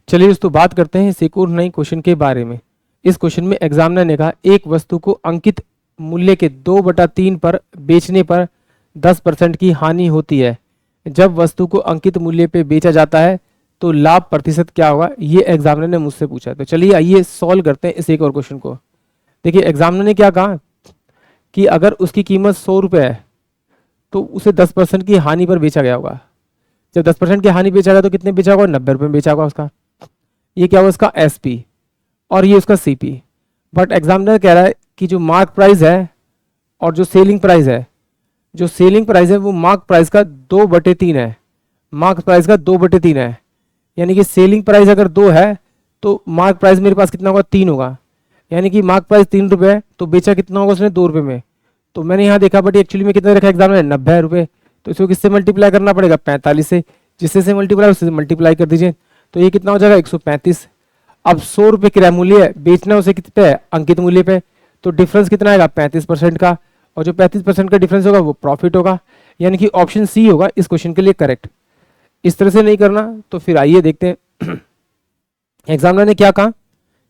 चलिए दोस्तों बात करते हैं इस एक और नई क्वेश्चन के बारे में। इस क्वेश्चन में एग्जामिनर ने कहा एक वस्तु को अंकित मूल्य के 2/3 पर बेचने पर 10% की हानि होती है। जब वस्तु को अंकित मूल्य पे बेचा जाता है तो लाभ प्रतिशत क्या होगा, ये एग्जामिनर ने मुझसे पूछा। तो चलिए आइए सॉल्व करते हैं इस एक और क्वेश्चन को। देखिए एग्जामिनर ने क्या कहा कि अगर उसकी कीमत 100 रुपये है तो उसे 10% की हानि पर बेचा गया होगा। जब 10% की हानि बेचा गया तो कितने बेचा होगा, 90 रुपये में बेचा होगा उसका। ये क्या हुआ उसका SP और ये उसका CP। बट एग्जामिनर कह रहा है कि जो मार्क प्राइस है और जो सेलिंग प्राइस है, जो सेलिंग प्राइस है वो मार्क प्राइस का 2/3 है। मार्क प्राइस का 2/3 है, यानी कि सेलिंग प्राइस अगर 2 है तो मार्क प्राइस मेरे पास कितना होगा, 3 होगा। यानी कि मार्क प्राइस 3 रुपये है तो बेचा कितना होगा उसने, 2 रुपये में। तो मैंने यहाँ देखा बट एक्चुअली में कितना रखा एग्जामिनर ने, 90 रुपये। तो इसको किससे मल्टीप्लाई करना पड़ेगा, 45 से। जिससे से मल्टीप्लाई उससे मल्टीप्लाई कर दीजिए तो ये कितना हो जाएगा, 135। अब 100 रुपये किराया मूल्य है, बेचना उसे कितने पे है, अंकित मूल्य पे। तो डिफरेंस कितना आएगा, 35% का। और जो 35% का डिफरेंस होगा वो प्रॉफिट होगा। यानी कि ऑप्शन सी होगा इस क्वेश्चन के लिए करेक्ट। इस तरह से नहीं करना तो फिर आइए देखते हैं। एग्जामिनर ने क्या कहा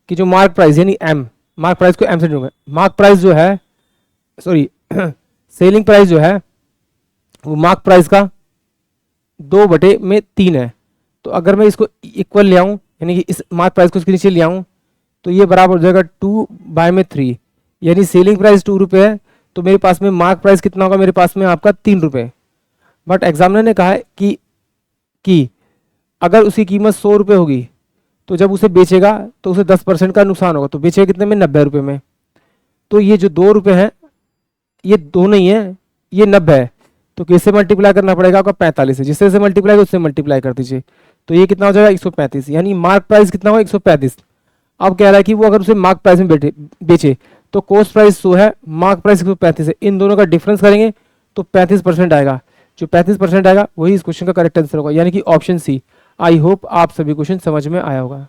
कि जो मार्क प्राइस यानी M, मार्क प्राइस को M से जोड़ूंगा। मार्क प्राइस जो है, सॉरी सेलिंग प्राइस जो है वो मार्क प्राइस का 2/3 है। तो अगर मैं इसको इक्वल ले आऊं, यानी कि इस मार्क प्राइस को इसके नीचे ले आऊं तो ये बराबर हो जाएगा 2/3। यानी सेलिंग प्राइस 2 रुपये है तो मेरे पास में मार्क प्राइस कितना होगा, मेरे पास में आपका 3 रुपये। बट एग्जामिनर ने कहा है कि अगर उसकी कीमत 100 रुपये होगी तो जब उसे बेचेगा तो उसे 10% का नुकसान होगा। तो बेचेगा कितने में, 90 रुपये में। तो ये जो 2 रुपये हैं ये 2 नहीं है, ये 90 है। तो किससे मल्टीप्लाई करना पड़ेगा आपका, 45 से। जिससे से मल्टीप्लाई उससे मल्टीप्लाई कर दीजिए तो ये कितना हो जाएगा, 135। यानी मार्क प्राइस कितना होगा, 135। अब कह रहा है कि वो अगर उसे मार्क प्राइस में बेचे तो कॉस्ट प्राइस 100 है, मार्क प्राइस 135 है। इन दोनों का डिफरेंस करेंगे तो 35% आएगा। जो 35% आएगा वही इस क्वेश्चन का करेक्ट आंसर होगा, यानी कि ऑप्शन सी। आई होप आप सभी क्वेश्चन समझ में आया होगा।